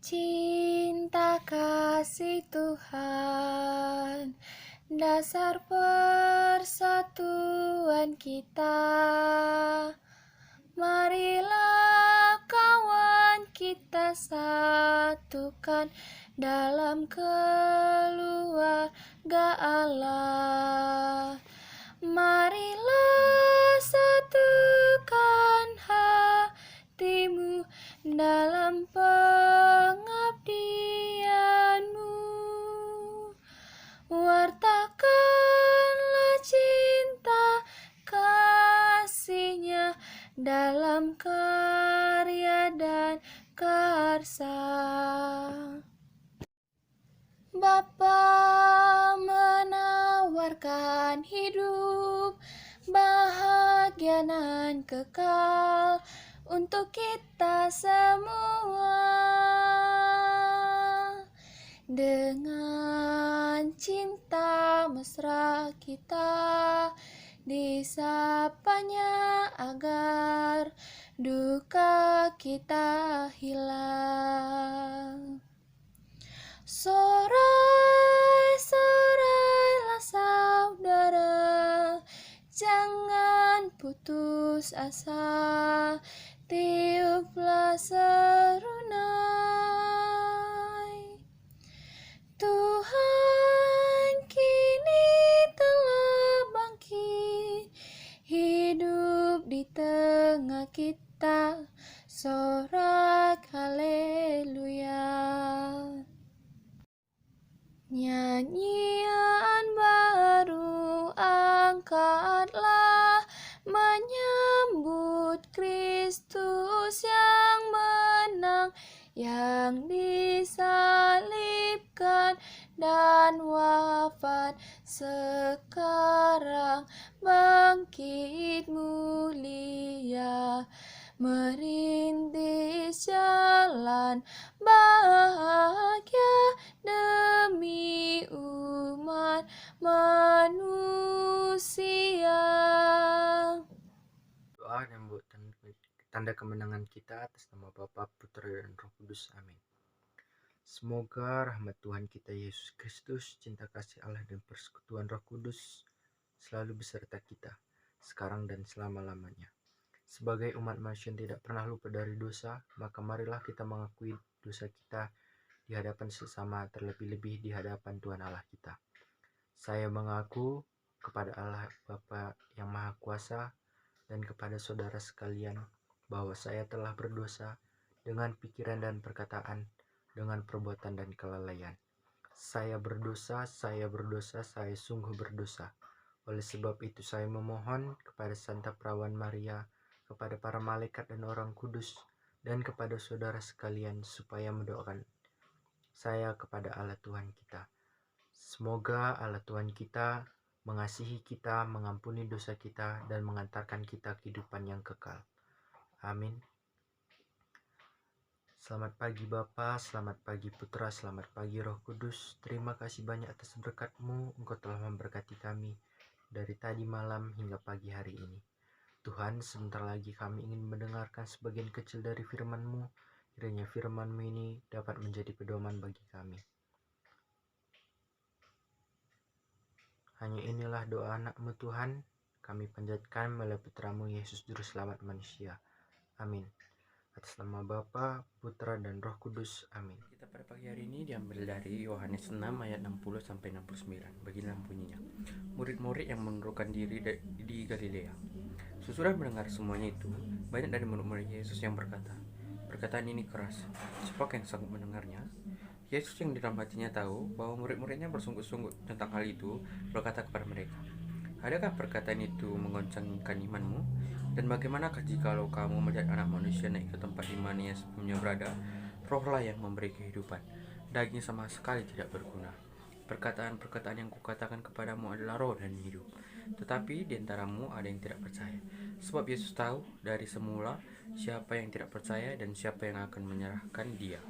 Cinta kasih Tuhan, dasar persatuan kita. Marilah kawan kita satukan dalam keluarga Allah. Marilah satukan hatimu dalam pengabdianmu. Wartakanlah cinta kasihnya dalam karya dan karsa. Bapa menawarkan hidup bahagia dan kekal untuk kita semua. Dengan cinta mesra kita disapanya agar duka kita hilang. Sorai-sorailah saudara, jangan putus asa, tiuplah serunai. Tuhan kini telah bangkit, hidup di tengah kita, sorak haleluya. Nyanyian baru angkatlah, menyambut Kristus yang menang, yang disalibkan dan wafat, sekarang bangkit mulia, merintis jalan bahagia demi umat manusia. Doa dan buat tanda kemenangan kita atas nama Bapa, Putra, dan Roh Kudus. Amin. Semoga rahmat Tuhan kita Yesus Kristus, cinta kasih Allah, dan persekutuan Roh Kudus selalu beserta kita, sekarang dan selama-lamanya. Sebagai umat manusia yang tidak pernah lupa dari dosa, maka marilah kita mengakui dosa kita di hadapan sesama, terlebih-lebih di hadapan Tuhan Allah kita. Saya mengaku kepada Allah Bapa yang Maha Kuasa dan kepada saudara sekalian bahwa saya telah berdosa dengan pikiran dan perkataan, dengan perbuatan dan kelalaian. Saya berdosa, saya sungguh berdosa. Oleh sebab itu saya memohon kepada Santa Perawan Maria, kepada para malaikat dan orang kudus, dan kepada saudara sekalian supaya mendoakan saya kepada Allah Tuhan kita. Semoga Allah Tuhan kita mengasihi kita, mengampuni dosa kita, dan mengantarkan kita kehidupan yang kekal. Amin. Selamat pagi Bapa, selamat pagi Putra, selamat pagi Roh Kudus. Terima kasih banyak atas berkat-Mu, Engkau telah memberkati kami dari tadi malam hingga pagi hari ini. Tuhan, sebentar lagi kami ingin mendengarkan sebagian kecil dari firman-Mu. Kiranya firman-Mu ini dapat menjadi pedoman bagi kami. Hanya inilah doa anak-Mu Tuhan, kami panjatkan melalui Putra-Mu Yesus Juru Selamat manusia. Amin. Atas nama Bapa, Putra, dan Roh Kudus. Amin. Kita pada pagi hari ini diambil dari Yohanes 6 ayat 60 sampai 69. Beginilah bunyinya. Murid-murid yang mengundurkan diri di Galilea. Sesudah mendengar semuanya itu, banyak dari murid-murid Yesus yang berkata, perkataan ini keras, siapa yang sanggup mendengarnya? Yesus yang di dalam hatinya tahu bahwa murid-muridnya bersungguh-sungguh tentang hal itu, berkata kepada mereka, adakah perkataan itu menggoncangkan imanmu? Dan bagaimanakah jikalau kamu melihat anak manusia naik ke tempat di mana ia sebelumnya berada? Rohlah yang memberi kehidupan, daging sama sekali tidak berguna. Perkataan-perkataan yang kukatakan kepadamu adalah roh dan hidup. Tetapi di antaramu ada yang tidak percaya. Sebab Yesus tahu dari semula siapa yang tidak percaya dan siapa yang akan menyerahkan dia.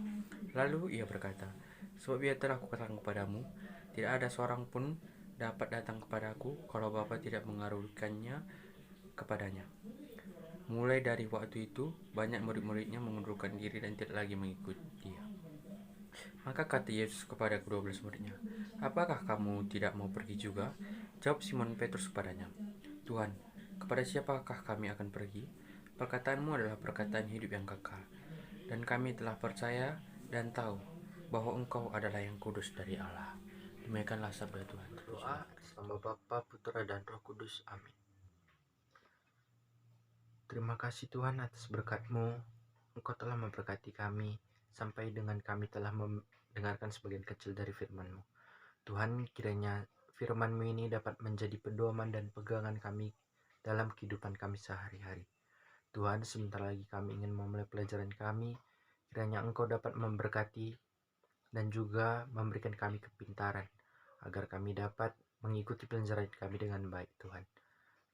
Lalu ia berkata, sebab ia telah kukatakan kepadamu, tidak ada seorang pun dapat datang kepadaku kalau Bapa tidak mengarunikannya kepadanya. Mulai dari waktu itu, banyak murid-muridnya mengundurkan diri dan tidak lagi mengikut dia. Maka kata Yesus kepada kedua belas muridnya, "Apakah kamu tidak mau pergi juga?" Jawab Simon Petrus padanya, "Tuhan, kepada siapakah kami akan pergi? Perkataanmu adalah perkataan hidup yang kekal. Dan kami telah percaya dan tahu bahwa Engkau adalah yang kudus dari Allah." Demikianlah sabda Tuhan. Doa atas nama Bapa, Putra, dan Roh Kudus. Amin. Terima kasih Tuhan atas berkat-Mu. Engkau telah memberkati kami sampai dengan kami telah mendengarkan sebagian kecil dari firman-Mu. Tuhan, kiranya firman-Mu ini dapat menjadi pedoman dan pegangan kami dalam kehidupan kami sehari-hari. Tuhan, sebentar lagi kami ingin memulai pelajaran kami. Kiranya Engkau dapat memberkati dan juga memberikan kami kepintaran agar kami dapat mengikuti pelajaran kami dengan baik, Tuhan.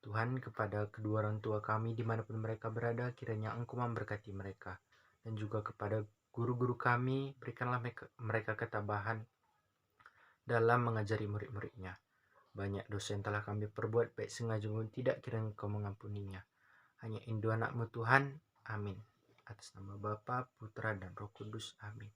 Tuhan, kepada kedua orang tua kami dimanapun mereka berada, kiranya Engkau memberkati mereka. Dan juga kepada guru-guru kami, berikanlah mereka ketabahan dalam mengajari murid-muridnya. Banyak dosa yang telah kami perbuat, baik sengaja maupun tidak, kiranya Engkau mengampuninya. Hanya Indu anak-Mu Tuhan, amin. Atas nama Bapa, Putra, dan Roh Kudus, amin.